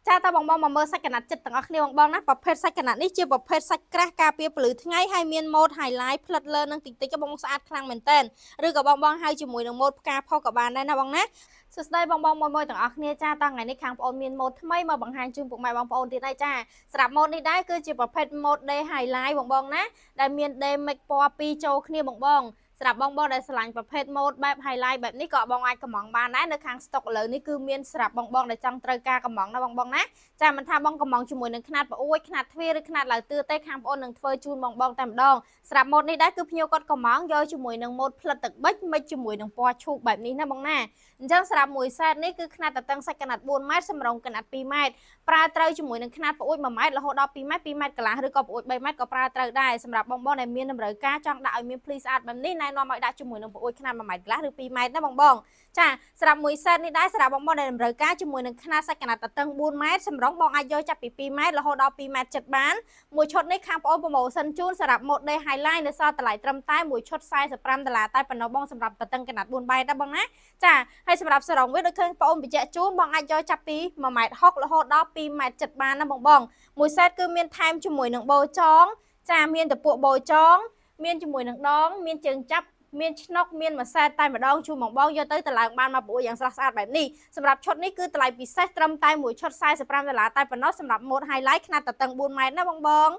ចាតើបងមកមើលសាច់កណាត់ចិត្តទាំងអស់គ្នាបងណាប្រភេទសាច់កណាត់នេះជាប្រភេទសាច់ក្រាស់ការពារពលឺថ្ងៃហើយមានម៉ូត highlight ផ្លិតលើនឹងតិចតិចបងស្អាតខ្លាំងមែនតើឬក៏បងហៅជាមួយនឹងម៉ូតផ្កាផុសក៏បានដែរណាបងណាសួស្តីបងមួយទាំងអស់គ្នាចាតើថ្ងៃនេះខាងបងអូនមានម៉ូតថ្មីមកបង្ហាញជូនពុកម៉ែបងប្អូនទៀតហើយចាសម្រាប់ម៉ូតនេះដែរគឺជាប្រភេទម៉ូត day highlight បងណាដែលមាន day make ពណ៌ពីរចូលគ្នាបងសម្រាប់បងដែលឆ្លាញ់ប្រភេទ mode បែប highlight បែបនេះក៏បងអាចកំងបានដែរនៅខាង stock ឥឡូវនេះគឺមានសម្រាប់បងដែលចង់ត្រូវការកំងណាបងណាចាមិនថាបងកំងជាមួយនឹងខ្នាតប្អួយខ្នាតទ្វារឬខ្នាតឡៅទឿទេខាងបងអូននឹងធ្វើជូនបងតែម្ដងសម្រាប់ mode នេះដែរគឺភ្ញៀវគាត់កំងយកជាមួយនឹង mode ផ្លិតទឹកប៊ិចមិចជាមួយនឹងពណ៌ឈូកបែបនេះណាបងណាអញ្ចឹងសម្រាប់មួយ set នេះគឺខ្នាតតតឹងសាច់កណាត់4ម៉ែត្រសម្រងកណាត់2ម៉ែត្រប្រើត្រូវជាមួយនឹងខ្នាតប្អួយ1ម៉ែត្ររហូតដល់2ម៉ែត្រ2ម៉ែត្រកន្លះឬក៏ប្អួយ3ម៉ែត្រក៏ប្រើត្រូវដែរសម្រាប់បងដែលមានតម្រូវការចង់ដាក់ឲ្យមានភ្លីស្អាតបែបនេះណែនាំឲ្យដាក់ជាមួយនឹងប្អួយខ្នាត1ម៉ែត្រកន្លះឬ2ម៉ែត្រណាបងចាសម្រាប់មួយ set នេះដែរសម្រាប់បងដែលតម្រូវការជាមួយនឹងខ្នាតសាច់កណាត់តតឹង4ម៉ែត្រសម្រងបងអាចយកចាប់ពី2ម៉ែត្ររហូតដល់2ម៉ែត្រចិត្តបានមួយឈុតនេះខាងបងអូនប្រម៉ូសិនជូនសម្រាប់ mode day highlight នៅសល់តម្លៃត្រឹមតែមួយឈុត$45តែប៉ុណ្ណោះបងសម្រាប់តតឹងកណាត់4ម៉ែត្រណាបងណាចាហើយសម្រាប់សរងវាដូចឃើញបងអូនបញ្ជាក់ជូនបងអាចយកចាប់ពី1ម៉ែត្រ60រហូតដល់2ម៉ែត្រចិត្តបានណាបងមួយ set គឺមានថែមជាមួយនឹងបូចងចាមានតពួកបូចងមានជាមួយនឹងដងមានជើងចាប់មានឆ្នុកមានមួយសែតតែម្ដងជូនបងយកទៅឡើងបានមកប្អួយយ៉ាងស្រស់ស្អាតបែបនេះសម្រាប់ឈុតនេះគឺតម្លៃពិសេសត្រឹមតែមួយឈុត$45តែប៉ុណ្ណោះសម្រាប់ mode highlight ខ្នាតតតឹង4ម៉ែត្រណាបង